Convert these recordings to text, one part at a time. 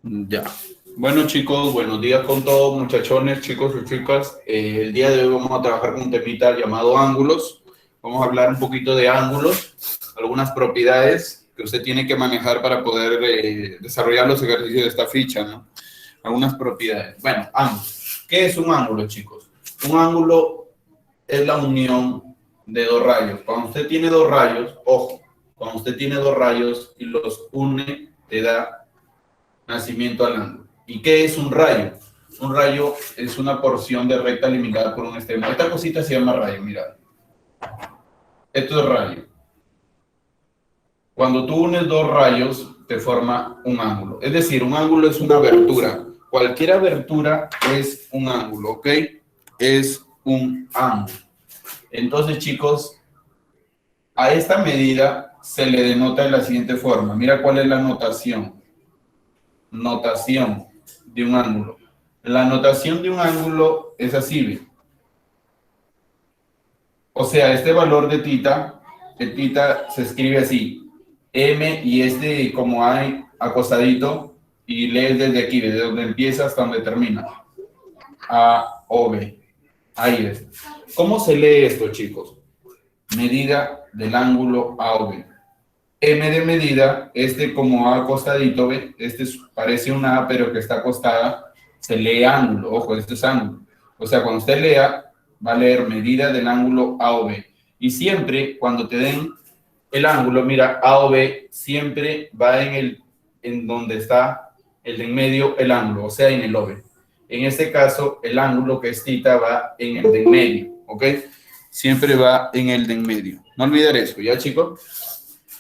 Ya. Bueno, chicos, buenos días con todos, muchachones, chicos y chicas. El día de hoy vamos a trabajar con un temita llamado ángulos. Vamos a hablar un poquito de ángulos, algunas propiedades que usted tiene que manejar para poder desarrollar los ejercicios de esta ficha, ¿no? Algunas propiedades. Bueno, ángulos. ¿Qué es un ángulo, chicos? Un ángulo es la unión de dos rayos. Cuando usted tiene dos rayos, ojo, cuando usted tiene dos rayos y los une, te da nacimiento al ángulo. ¿Y qué es un rayo? Un rayo es una porción de recta limitada por un extremo. Esta cosita se llama rayo, mira. Esto es rayo. Cuando tú unes dos rayos, te forma un ángulo. Es decir, un ángulo es una abertura. Cualquier abertura es un ángulo, ¿ok? Es un ángulo. Entonces, chicos, a esta medida se le denota de la siguiente forma. Mira cuál es la notación. Notación de un ángulo. La notación de un ángulo es así, ¿ve? O sea, este valor de tita, se escribe así, M y este como hay acostadito, y lees desde aquí, desde donde empieza hasta donde termina. A o B. Ahí es. ¿Cómo se lee esto, chicos? Medida del ángulo A o B. M de medida, este como A acostadito, ¿ve? Este parece una A, pero que está acostada, se lee ángulo. Ojo, esto es ángulo. O sea, cuando usted lea, va a leer medida del ángulo A o B. Y siempre, cuando te den el ángulo, mira, A o B, siempre va en donde está el de en medio, el ángulo, o sea, en el OB. En este caso, el ángulo que es tita va en el de en medio, ¿ok? Siempre va en el de en medio. No olvidar eso, ¿ya, chicos?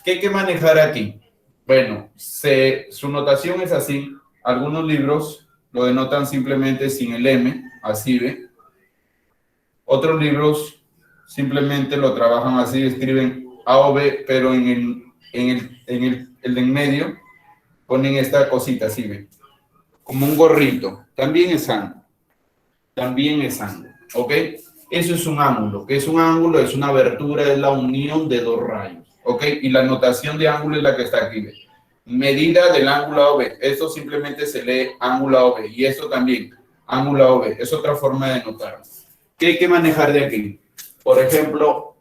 ¿Qué hay que manejar aquí? Bueno, su notación es así. Algunos libros lo denotan simplemente sin el M, así ve. Otros libros simplemente lo trabajan así, escriben A o B, pero el de en medio ponen esta cosita, así ve. Como un gorrito. También es ángulo. También es ángulo, ¿ok? Eso es un ángulo. ¿Qué es un ángulo? Es una abertura, es la unión de dos rayos. ¿Ok? Y la notación de ángulo es la que está aquí. ¿Ve? Medida del ángulo OB. Esto simplemente se lee ángulo OB. Y esto también, ángulo OB. Es otra forma de notar. ¿Qué hay que manejar de aquí? Por ejemplo,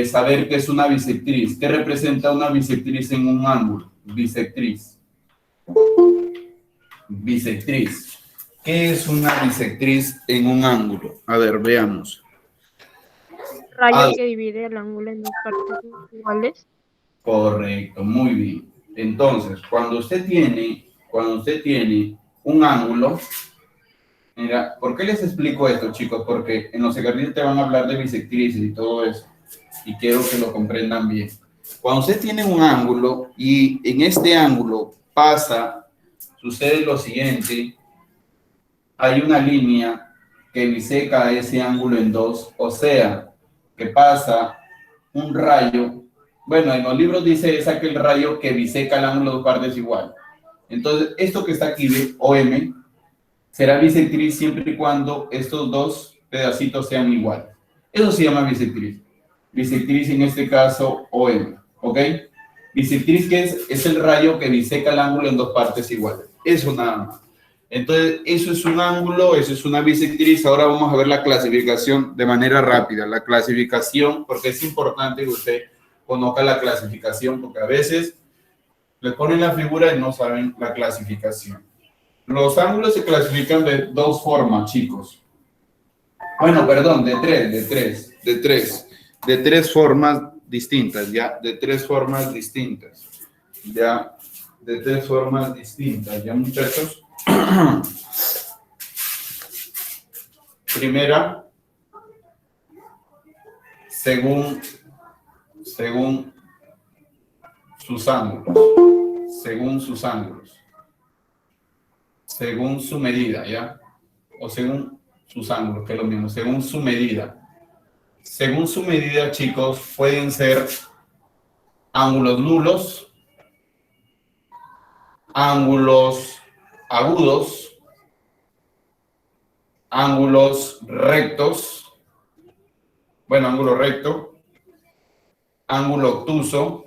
saber qué es una bisectriz. ¿Qué representa una bisectriz en un ángulo? Bisectriz. Bisectriz. ¿Qué es una bisectriz en un ángulo? A ver, veamos. Rayo que divide el ángulo en dos partes iguales. Correcto, muy bien. Entonces, cuando usted tiene un ángulo, mira, ¿por qué les explico esto, chicos? Porque en los ejercicios te van a hablar de bisectrices y todo eso, y quiero que lo comprendan bien. Cuando usted tiene un ángulo y en este ángulo sucede lo siguiente, hay una línea que biseca ese ángulo en dos, o sea, que pasa un rayo. Bueno, en los libros dice es aquel rayo que biseca el ángulo de dos partes igual. Entonces, esto que está aquí de OM será bisectriz siempre y cuando estos dos pedacitos sean iguales. Eso se llama bisectriz. Bisectriz en este caso OM, ¿ok? Bisectriz que es el rayo que biseca el ángulo en dos partes iguales. Eso nada más. Entonces, eso es un ángulo, eso es una bisectriz. Ahora vamos a ver la clasificación de manera rápida. La clasificación, porque es importante que usted conozca la clasificación, porque a veces le ponen la figura y no saben la clasificación. Los ángulos se clasifican de dos formas, chicos. Bueno, perdón, de tres formas distintas, ¿ya? De tres formas distintas, ¿ya? De tres formas distintas, ¿ya, muchachos? Primera, según sus ángulos, según sus ángulos, según su medida, ¿ya? O según sus ángulos, que es lo mismo, según su medida. Según su medida, chicos, pueden ser ángulos nulos, ángulos agudos, ángulos rectos, bueno, ángulo recto, ángulo obtuso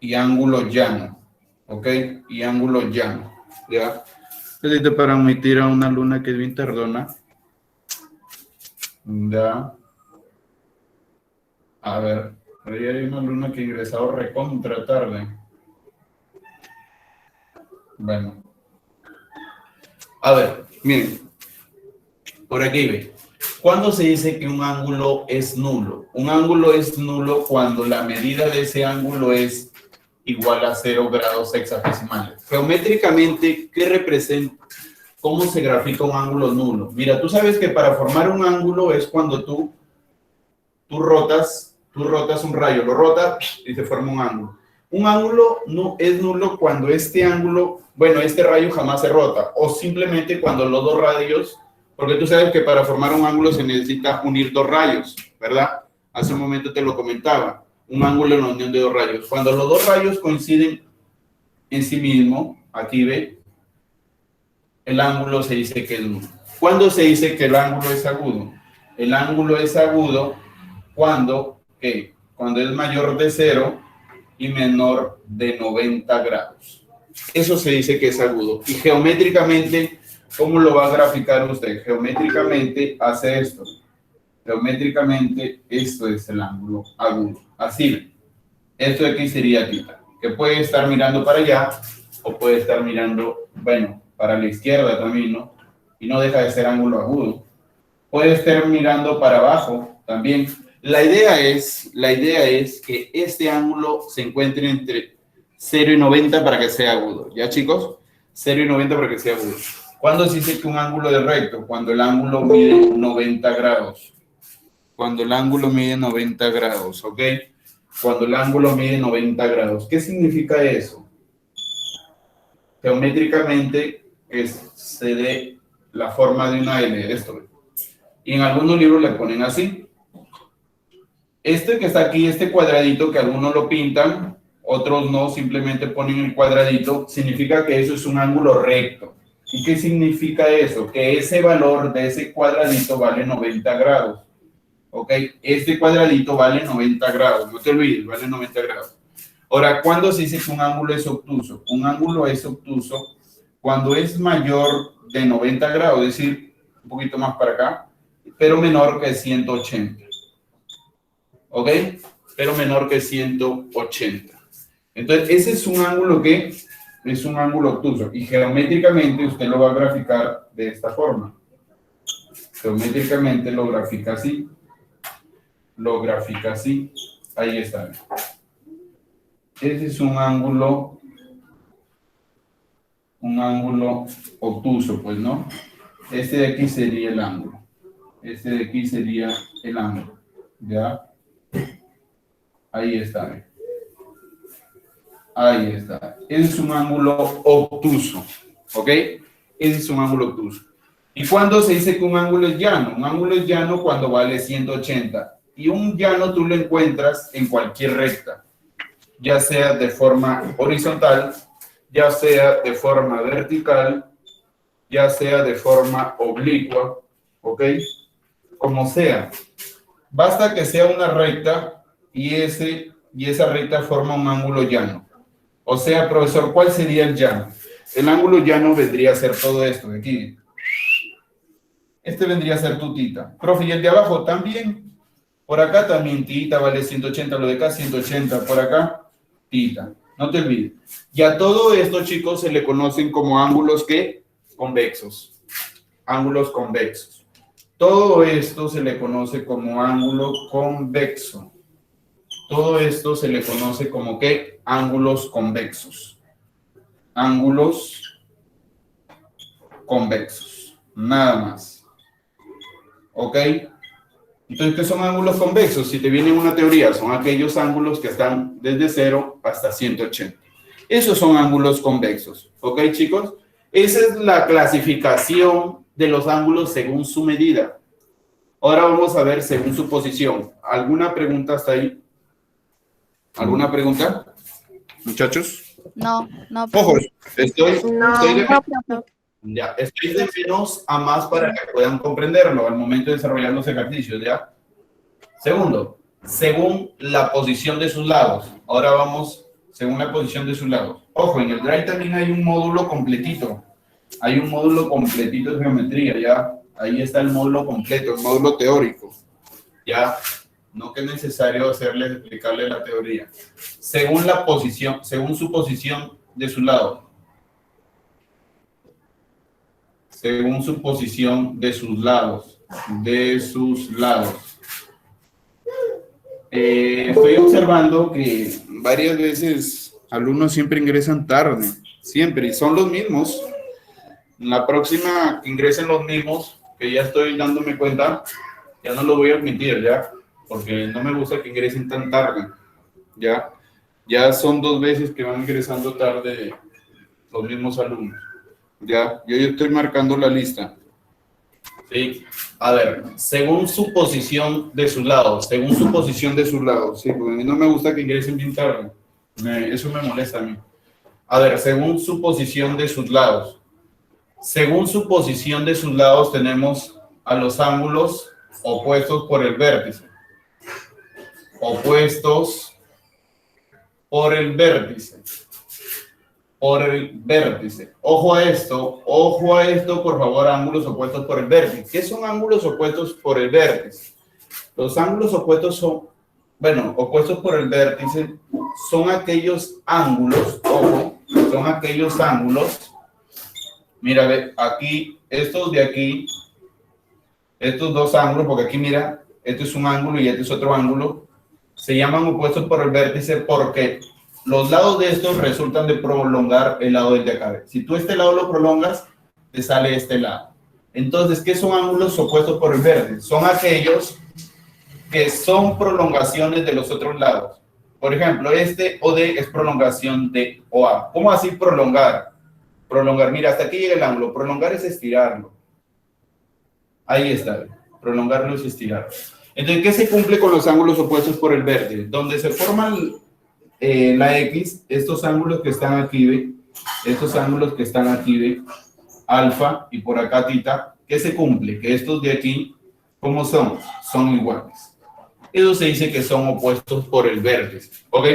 y ángulo llano. ¿ok? Y ángulo llano, ¿ya? Necesito para omitir a una luna que es bien tardona. Ya. A ver, ahí hay una luna que ha ingresado recontra tarde. Bueno. A ver, miren. Por aquí ve. ¿Cuándo se dice que un ángulo es nulo? Un ángulo es nulo cuando la medida de ese ángulo es igual a 0 grados hexagesimales. Geométricamente, ¿qué representa? ¿Cómo se grafica un ángulo nulo? Mira, tú sabes que para formar un ángulo es cuando tú rotas un rayo, lo rotas y se forma un ángulo. Un ángulo no es nulo cuando este ángulo, bueno, este rayo jamás se rota, o simplemente cuando los dos radios, porque tú sabes que para formar un ángulo se necesita unir dos rayos, ¿verdad? Hace un momento te lo comentaba, un ángulo en la unión de dos rayos. Cuando los dos rayos coinciden en sí mismo, aquí ve, el ángulo se dice que es nulo. ¿Cuándo se dice que el ángulo es agudo? El ángulo es agudo cuando, ¿qué? Cuando es mayor de 0 y menor de 90 grados. Eso se dice que es agudo. Y geométricamente, ¿cómo lo va a graficar usted? Geométricamente hace esto. Geométricamente, esto es el ángulo agudo. Así, esto de aquí sería θ, que puede estar mirando para allá o puede estar mirando, bueno, para la izquierda también, ¿no? Y no deja de ser ángulo agudo. Puede estar mirando para abajo también. La idea es que este ángulo se encuentre entre 0 y 90 para que sea agudo. ¿Ya, chicos? 0 y 90 para que sea agudo. ¿Cuándo se dice que un ángulo es recto? Cuando el ángulo mide 90 grados. Cuando el ángulo mide 90 grados, ¿ok? Cuando el ángulo mide 90 grados. ¿Qué significa eso? Geométricamente se dé la forma de una L, esto. Y en algunos libros le ponen así. Este que está aquí, este cuadradito que algunos lo pintan, otros no, simplemente ponen el cuadradito, significa que eso es un ángulo recto. ¿Y qué significa eso? Que ese valor de ese cuadradito vale 90 grados. ¿Ok? Este cuadradito vale 90 grados, no te olvides, vale 90 grados. Ahora, ¿cuándo se dice que un ángulo es obtuso? Un ángulo es obtuso cuando es mayor de 90 grados, es decir, un poquito más para acá, pero menor que 180. ¿Ok? Pero menor que 180. Entonces, ese es un ángulo que es un ángulo obtuso. Y geométricamente usted lo va a graficar de esta forma. Geométricamente lo grafica así. Lo grafica así. Ahí está. Ese es un ángulo obtuso, pues, ¿no? Este de aquí sería el ángulo. Este de aquí sería el ángulo. ¿Ya? Ahí está. Ahí está. Ese es un ángulo obtuso. ¿Ok? Ese es un ángulo obtuso. ¿Y cuándo se dice que un ángulo es llano? Un ángulo es llano cuando vale 180. Y un llano tú lo encuentras en cualquier recta. Ya sea de forma horizontal, ya sea de forma vertical, ya sea de forma oblicua. ¿Ok? Como sea. Basta que sea una recta y esa recta forma un ángulo llano. O sea, profesor, ¿cuál sería el llano? El ángulo llano vendría a ser todo esto de aquí. Este vendría a ser tu θ. Profe, ¿y el de abajo también? Por acá también θ vale 180, lo de acá 180, por acá θ. No te olvides. Ya todo esto, chicos, se le conocen como ángulos ¿qué? Convexos. Ángulos convexos. Todo esto se le conoce como ángulo convexo. Todo esto se le conoce como ¿qué? Ángulos convexos. Ángulos convexos. Nada más. ¿Ok? Entonces, ¿qué son ángulos convexos? Si te viene una teoría, son aquellos ángulos que están desde 0 hasta 180. Esos son ángulos convexos. ¿Ok, chicos? Esa es la clasificación de los ángulos según su medida. Ahora vamos a ver según su posición. ¿Alguna pregunta hasta ahí? ¿Alguna pregunta? Muchachos. No. Ojo, estoy de menos a más para que puedan comprenderlo al momento de desarrollar los ejercicios, ¿ya? Segundo, según la posición de sus lados. Ahora vamos según la posición de sus lados. Ojo, en el Drive también hay un módulo completito. Hay un módulo completito de geometría, ¿ya? Ahí está el módulo completo, el módulo teórico, ¿ya? No que es necesario explicarle la teoría. Según la posición, según su posición de su lado. Según su posición de sus lados. De sus lados. Estoy observando que varias veces alumnos siempre ingresan tarde, siempre, y son los mismos. La próxima que ingresen los mismos, que ya estoy dándome cuenta, ya no lo voy a admitir, ¿ya? Porque no me gusta que ingresen tan tarde, ¿ya? Ya son 2 veces que van ingresando tarde los mismos alumnos, ¿ya? Yo estoy marcando la lista. Sí, a ver, según su posición de sus lados, según su posición de sus lados, sí, porque a mí no me gusta que ingresen bien tarde, eso me molesta a mí. A ver, según su posición de sus lados, según su posición de sus lados tenemos a los ángulos opuestos por el vértice, opuestos por el vértice. Por el vértice. Ojo a esto, por favor, ángulos opuestos por el vértice. ¿Qué son ángulos opuestos por el vértice? Los ángulos opuestos son, bueno, opuestos por el vértice son aquellos ángulos, ojo, son aquellos ángulos, mira, ve, aquí, estos de aquí, estos 2 ángulos, porque aquí mira, este es un ángulo y este es otro ángulo, se llaman opuestos por el vértice porque los lados de estos resultan de prolongar el lado del de acá. Si tú este lado lo prolongas, te sale este lado. Entonces, ¿qué son ángulos opuestos por el vértice? Son aquellos que son prolongaciones de los otros lados. Por ejemplo, este OD es prolongación de OA. ¿Cómo así prolongar? Prolongar, mira, hasta aquí llega el ángulo. Prolongar es estirarlo. Ahí está. Prolongarlo es estirarlo. Entonces, ¿qué se cumple con los ángulos opuestos por el vértice? Donde se forman la X, estos ángulos que están aquí, ¿ve? Estos ángulos que están aquí, ¿ve? Alfa y por acá tita, ¿qué se cumple? Que estos de aquí, ¿cómo son? Son iguales. Eso se dice que son opuestos por el vértice, ¿ok?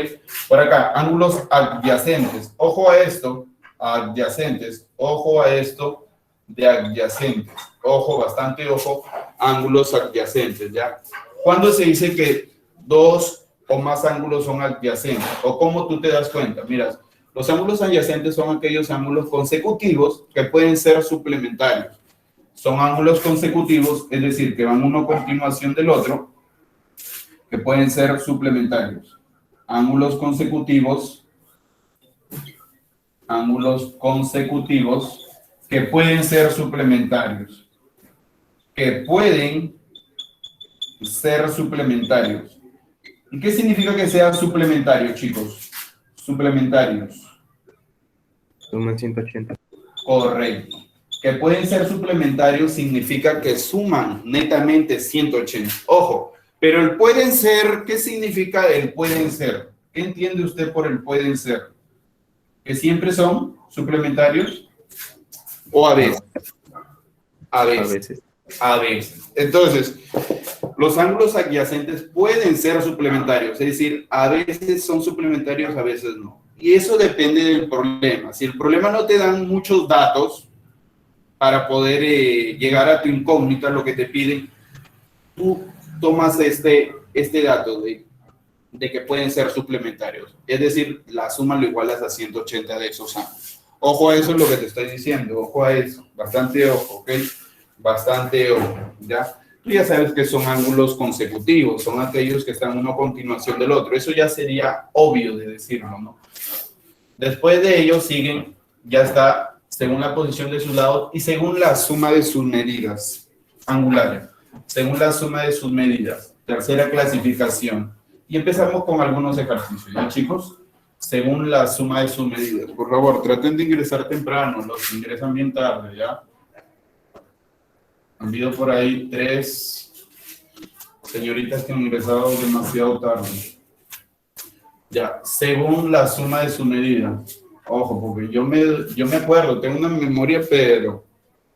Por acá, ángulos adyacentes. Ojo a esto, adyacentes. Ojo a esto de adyacentes. Ojo, bastante ojo, ángulos adyacentes, ¿ya? ¿Cuándo se dice que 2 o más ángulos son adyacentes? ¿O cómo tú te das cuenta? Mira, los ángulos adyacentes son aquellos ángulos consecutivos que pueden ser suplementarios. Son ángulos consecutivos, es decir, que van uno a continuación del otro, que pueden ser suplementarios. Ángulos consecutivos que pueden ser suplementarios. Que pueden ser suplementarios. ¿Y qué significa que sean suplementarios, chicos? Suplementarios. Suman 180. Correcto. Que pueden ser suplementarios significa que suman netamente 180. Ojo, pero el pueden ser, ¿qué significa el pueden ser? ¿Qué entiende usted por el pueden ser? ¿Que siempre son suplementarios? ¿O a veces? A veces. A veces. Entonces, los ángulos adyacentes pueden ser suplementarios, es decir, a veces son suplementarios, a veces no. Y eso depende del problema. Si el problema no te dan muchos datos para poder llegar a tu incógnita, lo que te piden, tú tomas este dato de que pueden ser suplementarios. Es decir, la suma lo igualas a 180 de esos ángulos. Ojo a eso es lo que te estoy diciendo, ojo a eso, bastante ojo, ¿ok? Bastante ojo, ¿ya? Tú ya sabes que son ángulos consecutivos, son aquellos que están uno a continuación del otro. Eso ya sería obvio de decirlo, ¿no? Después de ellos siguen, ya está, según la posición de sus lados y según la suma de sus medidas angulares. Según la suma de sus medidas. Tercera clasificación. Y empezamos con algunos ejercicios, ¿ya, chicos? Según la suma de sus medidas. Por favor, traten de ingresar temprano, los que ingresan bien tarde, ¿ya? Han habido por ahí 3 señoritas que han ingresado demasiado tarde. Ya, según la suma de su medida. Ojo, porque yo me acuerdo, tengo una memoria, pero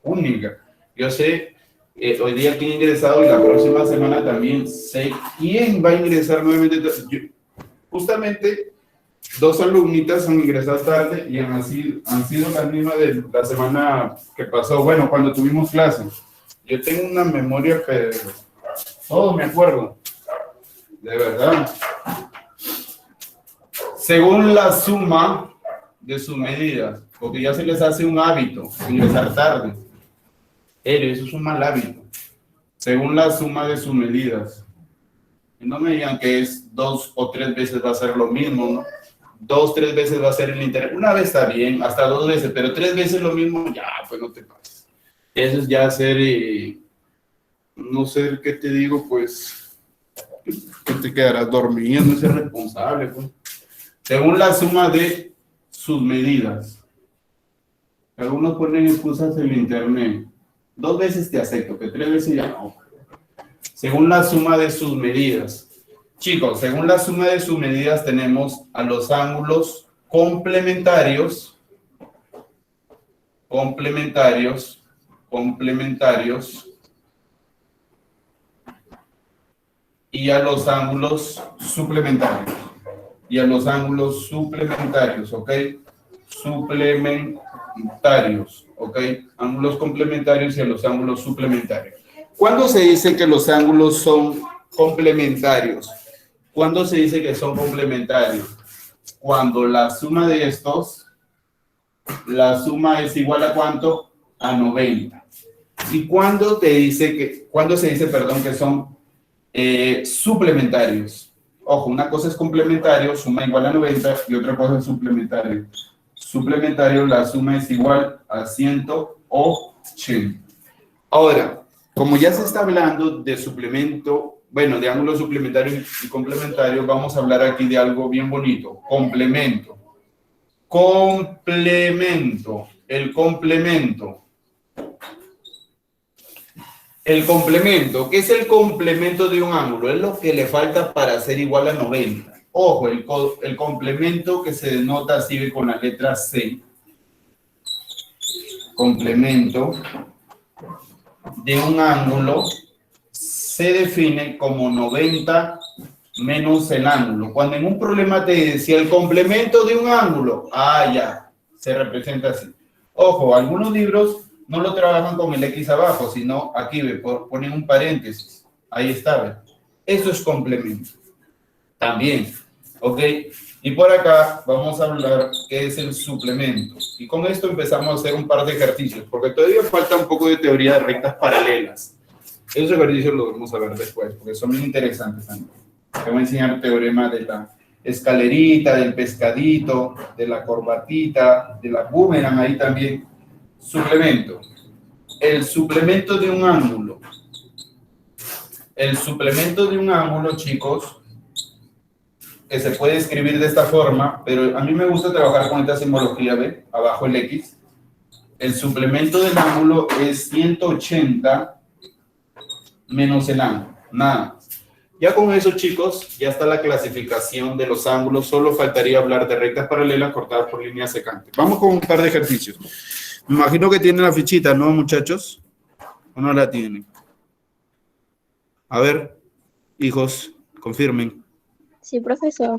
única. Yo sé hoy día quién ha ingresado y la próxima semana también sé quién va a ingresar nuevamente. Justamente Dos alumnitas han ingresado tarde y han sido las mismas de la semana que pasó. Bueno, cuando tuvimos clase. Yo tengo una memoria, pero todo me acuerdo. De verdad. Según la suma de sus medidas, porque ya se les hace un hábito ingresar tarde. Eso es un mal hábito. Según la suma de sus medidas. Y no me digan que es 2 o 3 veces va a ser lo mismo, ¿no? 2, 3 veces va a ser el interés. Una vez está bien, hasta 2 veces, pero 3 veces lo mismo, ya, pues no te pases. Eso es ya ser, no sé qué te digo, pues, que te quedarás dormido, no ser responsable, pues. Según la suma de sus medidas. Algunos ponen excusas en el internet. 2 veces te acepto, que 3 veces ya no. Según la suma de sus medidas. Chicos, según la suma de sus medidas tenemos a los ángulos complementarios, y a los ángulos suplementarios. ¿Ok? Suplementarios, ¿ok? Ángulos complementarios y a los ángulos suplementarios. ¿Cuándo se dice que los ángulos son complementarios? ¿Cuándo se dice que son complementarios? Cuando la suma de estos, la suma es igual a ¿cuánto? A 90. ¿Y cuándo se dice, que son suplementarios? Ojo, una cosa es complementario, suma igual a 90, y otra cosa es suplementario. Suplementario, la suma es igual a 180. Ahora, como ya se está hablando de suplemento, bueno, de ángulos suplementarios y complementarios, vamos a hablar aquí de algo bien bonito. Complemento. El complemento. ¿Qué es el complemento de un ángulo? Es lo que le falta para ser igual a 90. Ojo, el complemento que se denota así con la letra C. Complemento de un ángulo se define como 90 menos el ángulo. Cuando en un problema te decía el complemento de un ángulo, ya, se representa así. Ojo, algunos libros no lo trabajan con el X abajo, sino aquí ponen un paréntesis. Ahí está, ¿ve? Eso es complemento. También, ¿ok? Y por acá vamos a hablar qué es el suplemento. Y con esto empezamos a hacer un par de ejercicios, porque todavía falta un poco de teoría de rectas paralelas. Esos ejercicios los vamos a ver después, porque son muy interesantes también. Te voy a enseñar teorema de la escalerita, del pescadito, de la corbatita, de la boomerang, ahí también. Suplemento. El suplemento de un ángulo. El suplemento de un ángulo, chicos, que se puede escribir de esta forma, pero a mí me gusta trabajar con esta simbología, ¿ve? Abajo el X. El suplemento del ángulo es 180 menos el ángulo, nada. Ya con eso, chicos, ya está la clasificación de los ángulos. Solo faltaría hablar de rectas paralelas cortadas por líneas secantes. Vamos con un par de ejercicios. Me imagino que tienen la fichita, ¿no, muchachos? ¿O no la tienen? A ver, hijos, confirmen. Sí, profesor.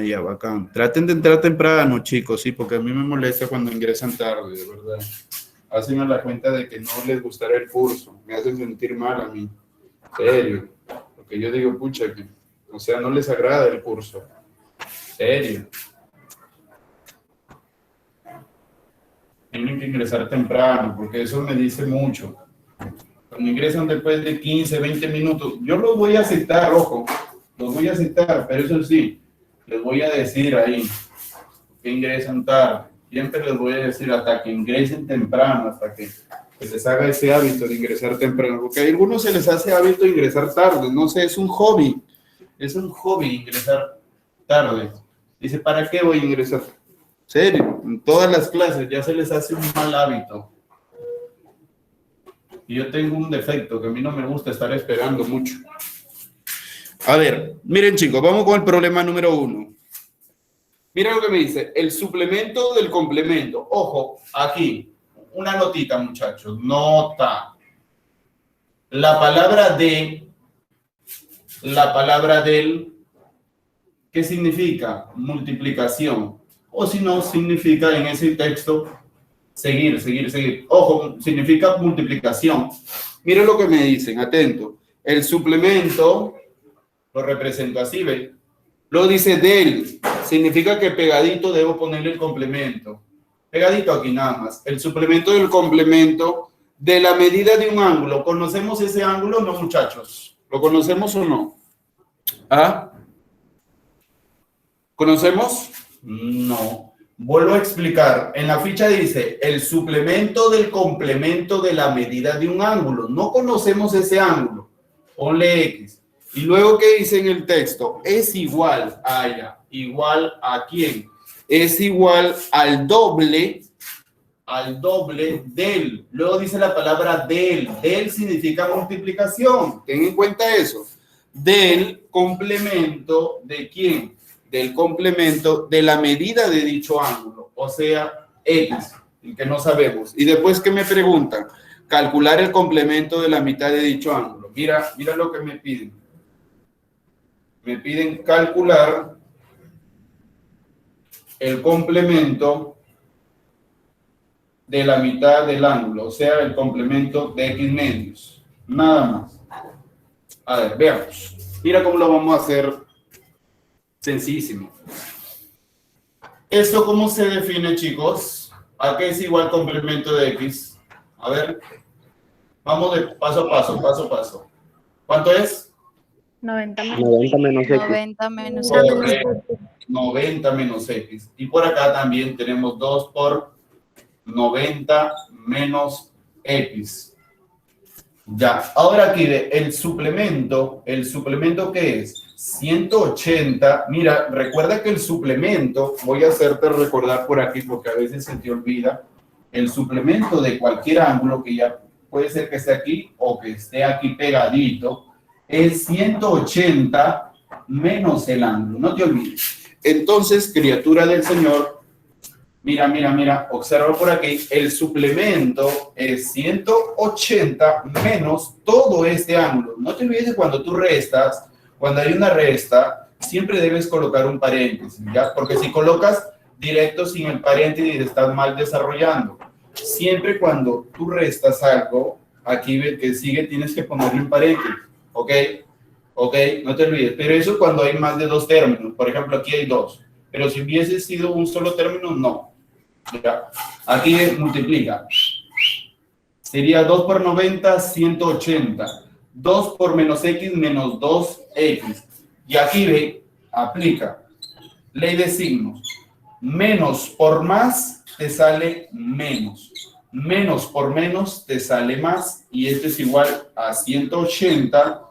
Ya, bacán. Traten de entrar temprano, chicos, sí, porque a mí me molesta cuando ingresan tarde, de verdad. Hacen la cuenta de que no les gustará el curso. Me hacen sentir mal a mí. Serio. Porque yo digo, pucha, que, o sea, no les agrada el curso. Serio. Tienen que ingresar temprano, porque eso me dice mucho. Cuando ingresan después de 15, 20 minutos, yo los voy a aceptar, ojo, los voy a aceptar, pero eso sí, les voy a decir ahí que ingresan tarde. Siempre les voy a decir hasta que ingresen temprano, hasta que les haga ese hábito de ingresar temprano, porque a algunos se les hace hábito de ingresar tarde, no sé, es un hobby ingresar tarde. Dice, ¿para qué voy a ingresar? Serio, en todas las clases ya se les hace un mal hábito. Y yo tengo un defecto, que a mí no me gusta estar esperando mucho. A ver, miren chicos, vamos con el problema número 1. Miren lo que me dice, el suplemento del complemento. Ojo, aquí, una notita, muchachos, nota. La palabra del ¿Qué significa? Multiplicación. O si no, significa en ese texto seguir. Ojo, significa multiplicación. Miren lo que me dicen, atento. El suplemento lo represento así, ¿ve? Luego dice del, significa que pegadito debo ponerle el complemento. Pegadito aquí nada más. El suplemento del complemento de la medida de un ángulo. ¿Conocemos ese ángulo o no, muchachos? ¿Lo conocemos o no? ¿Ah? ¿Conocemos? No. Vuelvo a explicar. En la ficha dice el suplemento del complemento de la medida de un ángulo. No conocemos ese ángulo. Ponle X. Y luego, ¿qué dice en el texto? Es igual a ya. ¿Igual a quién? Es igual al doble del. Luego dice la palabra del. Del significa multiplicación. Ten en cuenta eso. Del complemento de quién? Del complemento de la medida de dicho ángulo, o sea, X, el que no sabemos. Y después que me preguntan, calcular el complemento de la mitad de dicho ángulo. Mira lo que me piden. Me piden calcular el complemento de la mitad del ángulo, o sea, el complemento de X medios. Nada más. A ver, veamos. Mira cómo lo vamos a hacer. Sencillísimo. ¿Esto cómo se define, chicos? ¿A qué es igual complemento de X? A ver. Vamos de paso a paso. ¿Cuánto es? 90 menos X. 90 menos Correcto. 90 menos X. Y por acá también tenemos 2 por 90 menos X. Ya. Ahora aquí el suplemento ¿qué es? 180, mira, recuerda que el suplemento, voy a hacerte recordar por aquí porque a veces se te olvida, el suplemento de cualquier ángulo que ya puede ser que esté aquí o que esté aquí pegadito, es 180 menos el ángulo, no te olvides. Entonces, criatura del Señor, mira, observa por aquí, el suplemento es 180 menos todo este ángulo. No te olvides de cuando tú restas. Cuando hay una resta, siempre debes colocar un paréntesis, ¿ya? Porque si colocas directo sin el paréntesis, estás mal desarrollando. Siempre cuando tú restas algo, aquí ve que sigue, tienes que ponerle un paréntesis, ¿ok? ¿Ok? No te olvides. Pero eso cuando hay más de 2 términos. Por ejemplo, aquí hay 2. Pero si hubiese sido un solo término, no. ¿Ya? Aquí multiplica. Sería 2 por 90, 180. 2 por menos X menos 2X. Y aquí ve, aplica ley de signos. Menos por más te sale menos. Menos por menos te sale más. Y esto es igual a 180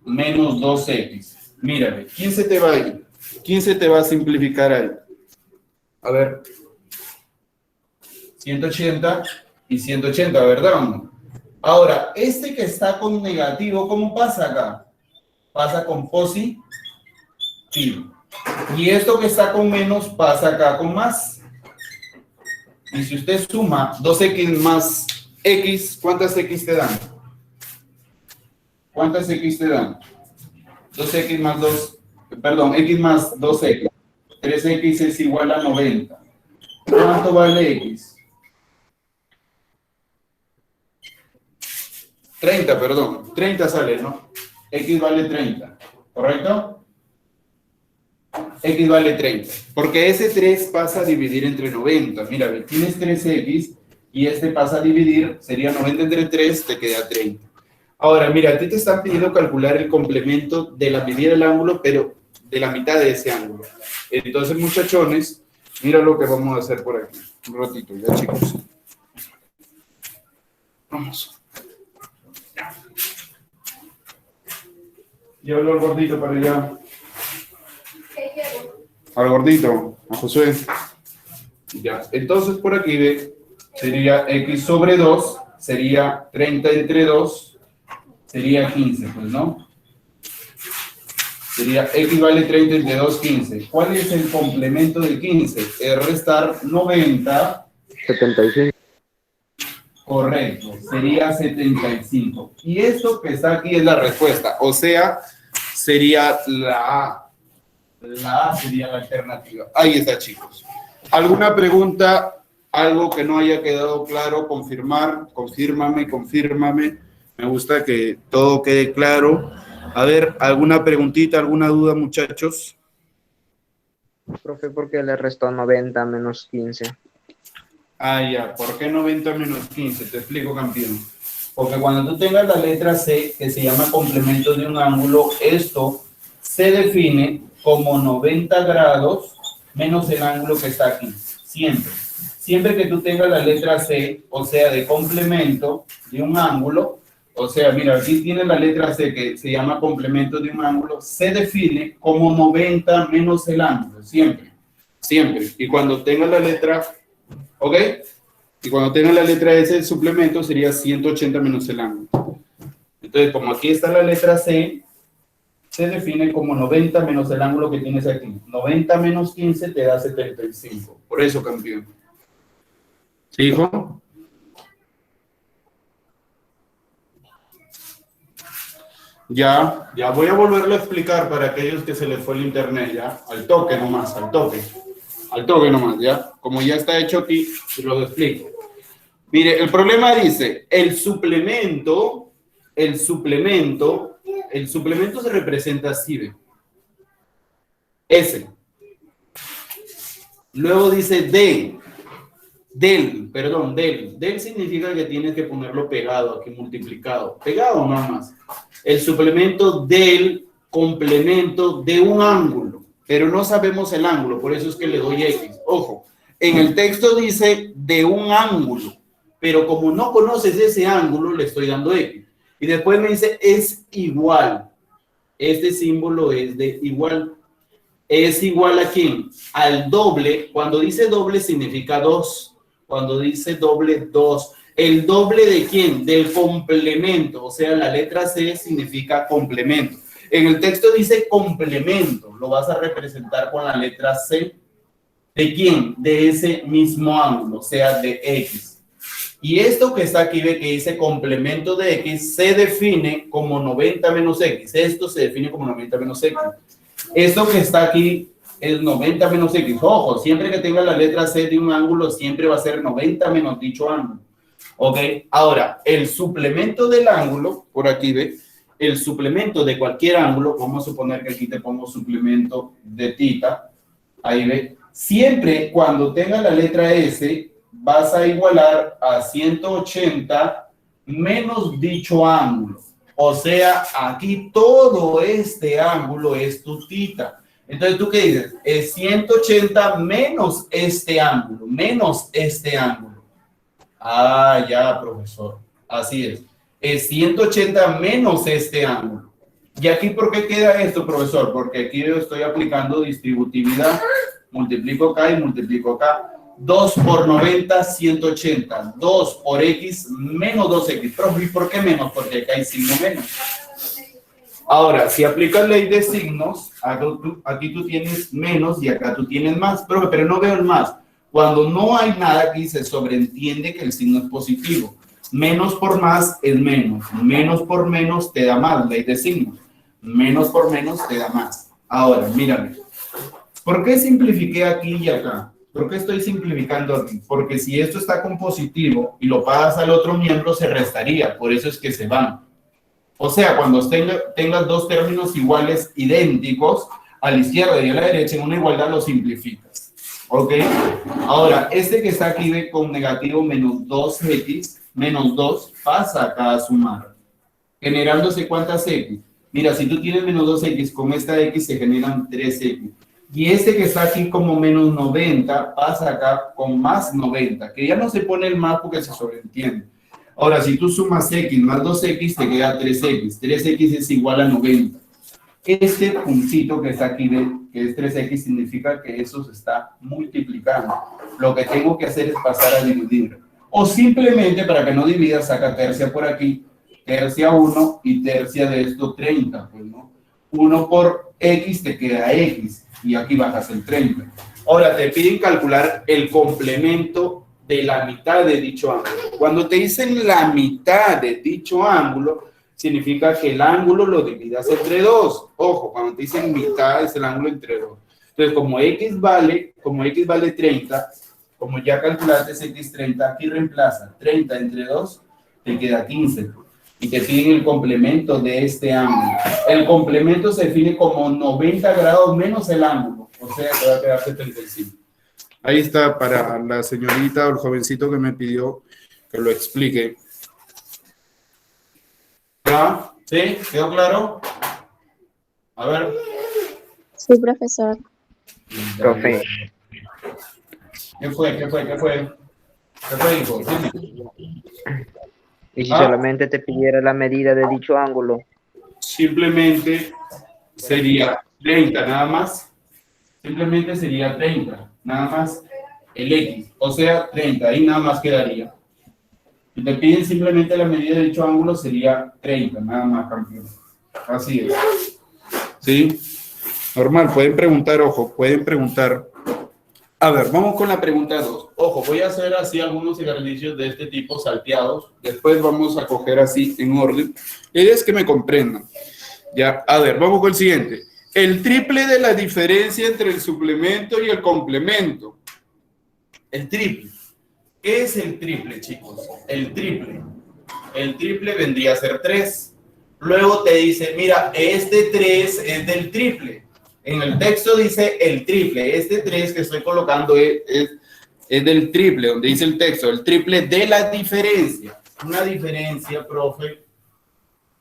menos 2X. Mírame, ¿quién se te va a ir? ¿Quién se te va a simplificar ahí? A ver. 180 y 180, ¿verdad? Ahora, este que está con negativo, ¿cómo pasa acá? Pasa con positivo. Y esto que está con menos pasa acá con más. Y si usted suma 2X más X, ¿cuántas X te dan? ¿Cuántas X te dan? 2X más 2, perdón, X más 2X. 3X es igual a 90. ¿Cuánto vale X? 30, perdón. 30 sale, ¿no? X vale 30, ¿correcto? X vale 30. Porque ese 3 pasa a dividir entre 90. Mira, tienes 3X y este pasa a dividir, sería 90 entre 3, te queda 30. Ahora, mira, a ti te están pidiendo calcular el complemento de la medida del ángulo, pero de la mitad de ese ángulo. Entonces, muchachones, mira lo que vamos a hacer por aquí. Un ratito, ya, chicos. Vamos. Llévalo al gordito para allá. Al gordito, a Josué. Ya, entonces por aquí ve, sería X sobre 2, sería 30 entre 2, sería 15, pues, ¿no? Sería X vale 30 entre 2, 15. ¿Cuál es el complemento de 15? Es restar 90. 75. Correcto, sería 75. Y esto que está aquí es la respuesta, o sea, sería la A. La A sería la alternativa. Ahí está, chicos. ¿Alguna pregunta? Algo que no haya quedado claro, confirmar, confírmame. Me gusta que todo quede claro. A ver, ¿alguna preguntita, alguna duda, muchachos? Profe, ¿por qué le restó 90 menos 15? Ah, ya. ¿Por qué 90 menos 15? Te explico, campeón. Porque cuando tú tengas la letra C, que se llama complemento de un ángulo, esto se define como 90 grados menos el ángulo que está aquí. Siempre. Siempre que tú tengas la letra C, o sea, de complemento de un ángulo, o sea, mira, aquí tienes la letra C que se llama complemento de un ángulo, se define como 90 menos el ángulo, siempre, siempre. Y cuando tengas la letra, ¿ok? Y cuando tengas la letra S, el suplemento sería 180 menos el ángulo. Entonces, como aquí está la letra C, se define como 90 menos el ángulo que tienes aquí. 90 menos 15 te da 75. Por eso, campeón. ¿Sí, hijo? Ya voy a volverlo a explicar para aquellos que se les fue el internet, ya. Al toque nomás, al toque nomás, ya. Como ya está hecho aquí, te lo explico. Mire, el problema dice, el suplemento se representa así, ¿ve? S. Luego dice del significa que tienes que ponerlo pegado, aquí multiplicado. Pegado nada más. El suplemento del complemento de un ángulo, pero no sabemos el ángulo, por eso es que le doy X. Ojo, en el texto dice de un ángulo, pero como no conoces ese ángulo, le estoy dando X. Y después me dice es igual. Este símbolo es de igual. ¿Es igual a quién? Al doble. Cuando dice doble significa 2. Cuando dice doble, 2. ¿El doble de quién? Del complemento. O sea, la letra C significa complemento. En el texto dice complemento. Lo vas a representar con la letra C. ¿De quién? De ese mismo ángulo, o sea, de X. Y esto que está aquí, ve que dice complemento de X, se define como 90 menos X. Esto se define como 90 menos X. Esto que está aquí es 90 menos X. Ojo, siempre que tenga la letra C de un ángulo, siempre va a ser 90 menos dicho ángulo. ¿Ok? Ahora, el suplemento del ángulo, por aquí ve, el suplemento de cualquier ángulo, vamos a suponer que aquí te pongo suplemento de tita, ahí ve, siempre cuando tenga la letra S, vas a igualar a 180 menos dicho ángulo. O sea, aquí todo este ángulo es tu tita. Entonces, ¿tú qué dices? Es 180 menos este ángulo, Ah, ya, profesor. Así es. Es 180 menos este ángulo. ¿Y aquí por qué queda esto, profesor? Porque aquí yo estoy aplicando distributividad. Multiplico acá y multiplico acá. 2 por 90, 180. 2 por X menos 2X. Profe, ¿y por qué menos? Porque acá hay signo menos. Ahora, si aplicas ley de signos, aquí tú tienes menos y acá tú tienes más. Profe, pero no veo el más. Cuando no hay nada aquí, se sobreentiende que el signo es positivo. Menos por más es menos. Menos por menos te da más, ley de signos. Menos por menos te da más. Ahora, mírame. ¿Por qué simplifiqué aquí y acá? ¿Por qué estoy simplificando aquí? Porque si esto está con positivo y lo pasas al otro miembro, se restaría. Por eso es que se van. O sea, cuando tengas dos términos iguales, idénticos, a la izquierda y a la derecha, en una igualdad lo simplificas. ¿Ok? Ahora, este que está aquí ve con negativo menos 2x, menos 2, pasa acá a sumar. Generándose ¿cuántas x? Mira, si tú tienes menos 2x, con esta x se generan 3x. Y este que está aquí como menos 90, pasa acá con más 90, que ya no se pone el más porque se sobreentiende. Ahora, si tú sumas x más 2x, te queda 3x. 3x es igual a 90. Este puntito que está aquí, que es 3x, significa que eso se está multiplicando. Lo que tengo que hacer es pasar a dividir. O simplemente, para que no dividas, saca tercia por aquí, tercia 1 y tercia de esto 30. Pues, ¿no? 1 por x te queda x y aquí bajas el 30. Ahora, te piden calcular el complemento de la mitad de dicho ángulo. Cuando te dicen la mitad de dicho ángulo, significa que el ángulo lo dividas entre 2. Ojo, cuando te dicen mitad es el ángulo entre 2. Entonces, como x vale 30, como ya calculaste x 30, aquí reemplaza 30 entre 2, te queda 15. Y te piden el complemento de este ángulo. El complemento se define como 90 grados menos el ángulo, o sea que va a quedar 75. Ahí está para la señorita o el jovencito que me pidió que lo explique. ¿Ya? ¿Sí? ¿Quedó claro? A ver. Sí, profesor. Profe, ¿Qué fue, hijo? y si Ah. solamente te pidiera la medida de dicho ángulo, Simplemente sería 30, nada más. Simplemente sería 30, nada más el X. O sea, 30, ahí nada más quedaría. Si te piden simplemente la medida de dicho ángulo, sería 30, nada más, campeón. Así es. ¿Sí? Normal, pueden preguntar, ojo, pueden preguntar. A ver, vamos con la pregunta 2. Ojo, voy a hacer así algunos ejercicios de este tipo salteados. Después vamos a coger así en orden. La idea es que me comprendan. Ya, a ver, vamos con el siguiente. El triple de la diferencia entre el suplemento y el complemento. El triple. ¿Qué es el triple, chicos? El triple vendría a ser 3. Luego te dice, mira, este 3 es del triple. En el texto dice el triple. Este 3 que estoy colocando es del triple, donde dice el texto, el triple de la diferencia. Una diferencia, profe,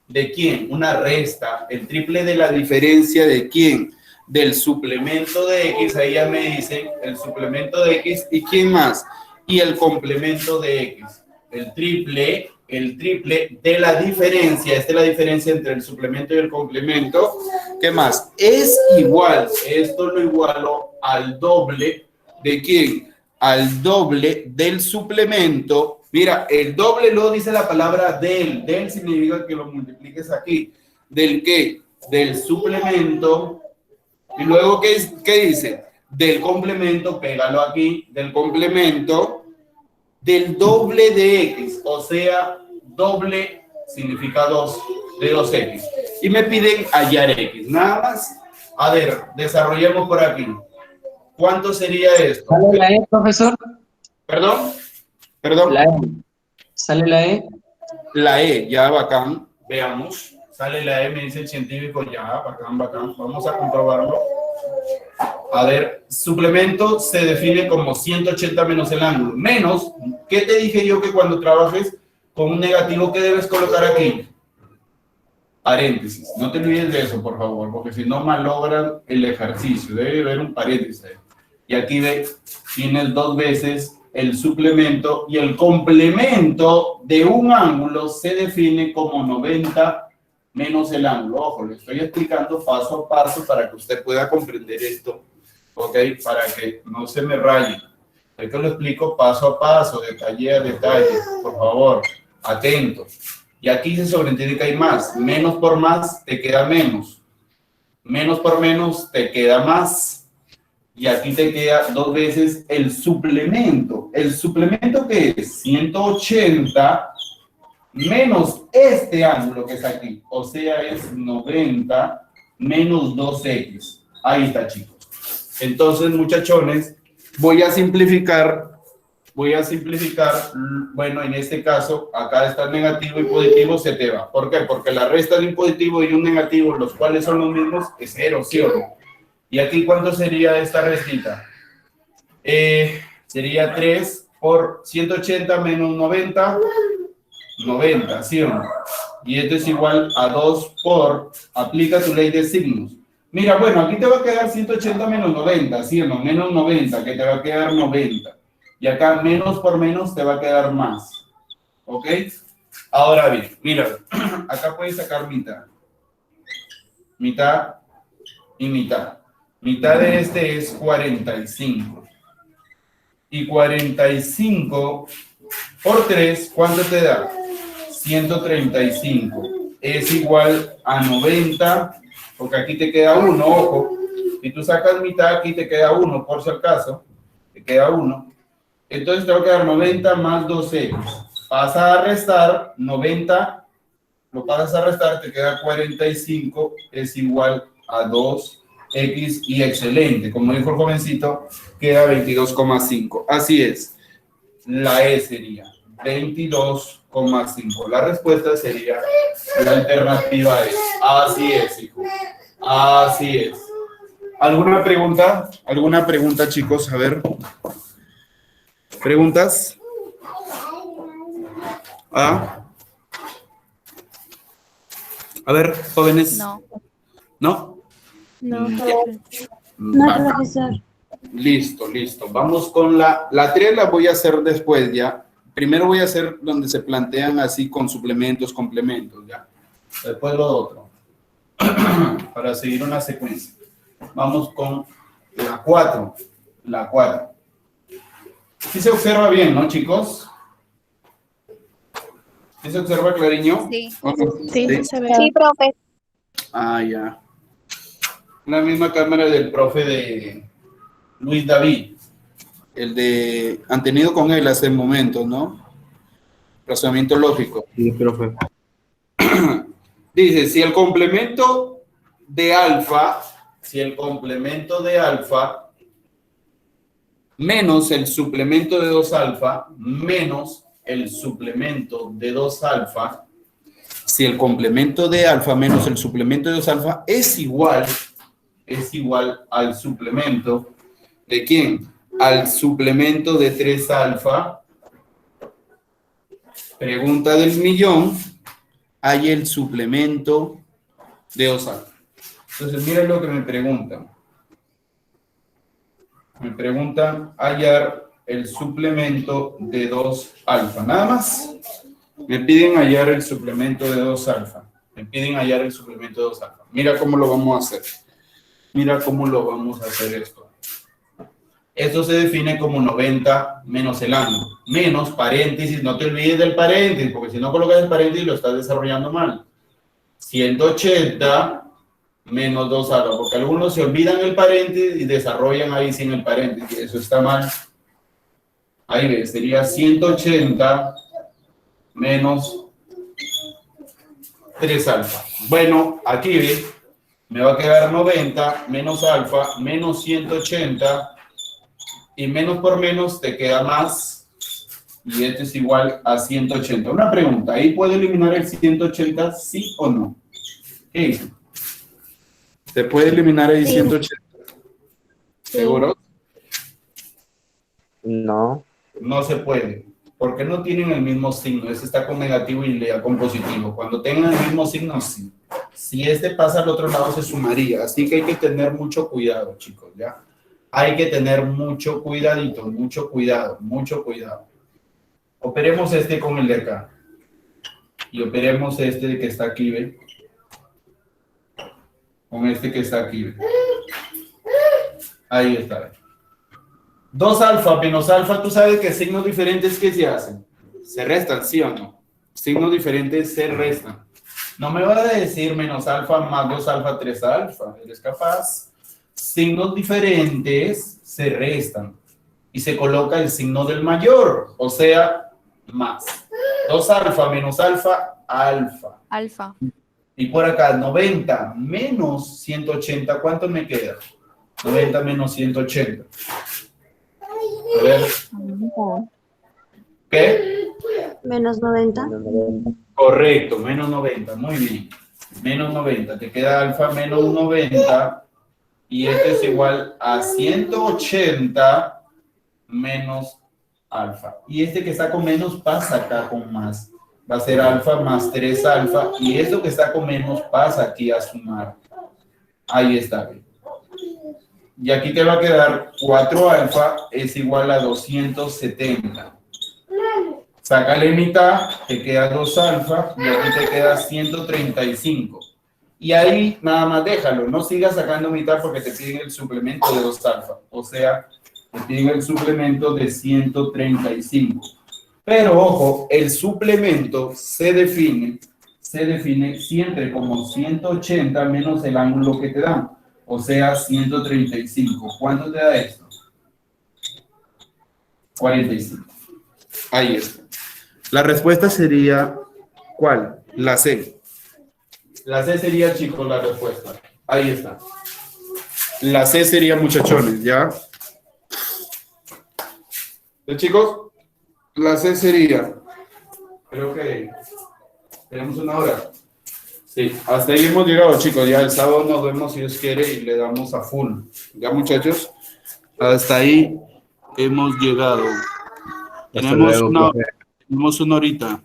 ¿de quién? Una resta. El triple de la diferencia ¿de quién? Del suplemento de X. Ahí ya me dicen el suplemento de X. ¿Y quién más? Y el complemento de X. El triple de la diferencia. Esta es la diferencia entre el suplemento y el complemento. ¿Qué más? Es igual. Esto lo igualo al doble. ¿De quién? Al doble del suplemento. Mira, el doble lo dice la palabra del. Del significa que lo multipliques aquí. ¿Del qué? Del suplemento. Y luego, ¿qué dice? Del complemento, pégalo aquí. Del complemento del doble de X. O sea, doble significa 2 de 2X. Y me piden hallar X. Nada más. A ver, desarrollemos por aquí. ¿Cuánto sería esto? ¿Sale la E, profesor? ¿Perdón? La E. ¿Sale la E? La E, ya bacán. Veamos. Sale la E, me dice el científico, ya, bacán. Vamos a comprobarlo. A ver, suplemento se define como 180 menos el ángulo. Menos, ¿qué te dije yo que cuando trabajes con un negativo, ¿qué debes colocar aquí? Paréntesis. No te olvides de eso, por favor, porque si no malogran el ejercicio. Debe haber un paréntesis. Y aquí tienes 2 veces el suplemento y el complemento de un ángulo se define como 90 menos el ángulo. Ojo, le estoy explicando paso a paso para que usted pueda comprender esto, ¿ok? Para que no se me raye. Es que lo explico paso a paso, detalle a detalle. Por favor, atento. Y aquí se sobreentiende que hay más. Menos por más te queda menos. Menos por menos te queda más. Y aquí te queda 2 veces el suplemento. ¿El suplemento qué es? 180 menos este ángulo que está aquí. O sea, es 90 menos 2X. Ahí está, chicos. Entonces, muchachones, voy a simplificar. Bueno, en este caso, acá está el negativo y positivo, se te va. ¿Por qué? Porque la resta de un positivo y un negativo, los cuales son los mismos, es 0, ¿sí o no? ¿Y aquí cuánto sería esta restita? Sería 3 por 180 menos 90, 90, ¿sí o no? Y esto es igual a 2 por, aplica tu ley de signos. Mira, bueno, aquí te va a quedar 180 menos 90, ¿sí o no? Menos 90, que te va a quedar 90. Y acá menos por menos te va a quedar más. ¿Ok? Ahora bien, mira, acá puedes sacar mitad. Mitad y mitad. Mitad de este es 45. Y 45 por 3, ¿cuánto te da? 135. Es igual a 90, porque aquí te queda 1, ojo. Si tú sacas mitad, aquí te queda 1, por si acaso. Te queda 1. Entonces te va a quedar 90 más 2X. Pasa a restar 90 lo pasas a restar, te queda 45 es igual a 2x y excelente. Como dijo el jovencito, queda 22,5. Así es. La E sería 22,5. La respuesta sería la alternativa E. Así es, hijo. Así es. ¿Alguna pregunta? ¿Alguna pregunta, chicos? A ver. ¿Preguntas? ¿Ah? A ver, jóvenes. No. ¿No? No, No, profesor. Listo, listo. Vamos con la 3, la voy a hacer después ya. Primero voy a hacer donde se plantean así con suplementos, complementos, ya. Después lo otro. Para seguir una secuencia. Vamos con la 4. La 4. Sí se observa bien, ¿no, chicos? ¿Sí se observa clariño? Sí. ¿O no? sí, se ve. Sí, profe. Ah, ya. La misma cámara del profe de Luis David. El de... Han tenido con él hace momentos, ¿no? Razonamiento lógico. Sí, profe. Dice, si el complemento de alfa menos el suplemento de 2 alfa menos el suplemento de 2 alfa, si el complemento de alfa menos el suplemento de 2 alfa es igual al suplemento ¿de quién? Al suplemento de 3 alfa. Pregunta del millón. Hay el suplemento de 2 alfa. Entonces, miren lo que me preguntan. Me preguntan hallar el suplemento de 2 alfa. Nada más. Me piden hallar el suplemento de 2 alfa. Me piden hallar el suplemento de 2 alfa. Mira cómo lo vamos a hacer. Mira cómo lo vamos a hacer esto. Esto se define como 90 menos el ángulo. Menos paréntesis. No te olvides del paréntesis, porque si no colocas el paréntesis lo estás desarrollando mal. 180 menos 2 alfa, porque algunos se olvidan el paréntesis y desarrollan ahí sin el paréntesis. Eso está mal. Ahí ves, sería 180 menos 3 alfa. Bueno, aquí ves, me va a quedar 90 menos alfa menos 180 y menos por menos te queda más y esto es igual a 180. Una pregunta, ¿ahí puedo eliminar el 180 sí o no? ¿Qué dice? ¿Se puede eliminar el 180? ¿Seguro? No. No se puede, porque no tienen el mismo signo. Este está con negativo y lea con positivo. Cuando tengan el mismo signo, sí. Si este pasa al otro lado, se sumaría. Así que hay que tener mucho cuidado, chicos, ¿ya? Hay que tener mucho cuidadito, mucho cuidado, mucho cuidado. Operemos este con el de acá. Y operemos este que está aquí, ¿ve? Con este que está aquí, ¿ve? Ahí está, ¿ve? 2 alfa menos alfa, tú sabes que signos diferentes, ¿qué se hacen? Se restan, ¿sí o no? Signos diferentes se restan. No me vas a decir menos alfa más 2 alfa, 3 alfa. ¿Eres capaz? Signos diferentes se restan. Y se coloca el signo del mayor, o sea, más. 2 alfa menos alfa, alfa. Alfa. Y por acá, 90 menos 180, ¿cuánto me queda? 90 menos 180. A ver. ¿Qué? Menos 90. Correcto, menos 90, muy bien. Menos 90, te queda alfa menos 90 y este es igual a 180 menos alfa. Y este que está con menos pasa acá con más. Va a ser alfa más 3 alfa y esto que está con menos pasa aquí a sumar. Ahí está. Y aquí te va a quedar 4 alfa es igual a 270. Sácale mitad, te queda 2 alfa y aquí te queda 135. Y ahí nada más déjalo, no sigas sacando mitad porque te piden el suplemento de 2 alfa. O sea, te piden el suplemento de 135. Pero ojo, el suplemento se define siempre como 180 menos el ángulo que te dan. O sea, 135. ¿Cuánto te da esto? 45. Ahí está. La respuesta sería, ¿cuál? La C. La C sería, chicos, la respuesta. Ahí está. La C sería, muchachones, ¿ya? Chicos, la C sería, creo que tenemos una hora. Sí, hasta ahí hemos llegado, chicos. Ya el sábado nos vemos, si Dios quiere, y le damos a full. ¿Ya, muchachos? Hasta ahí hemos llegado. Hasta luego, profe. Tenemos una horita.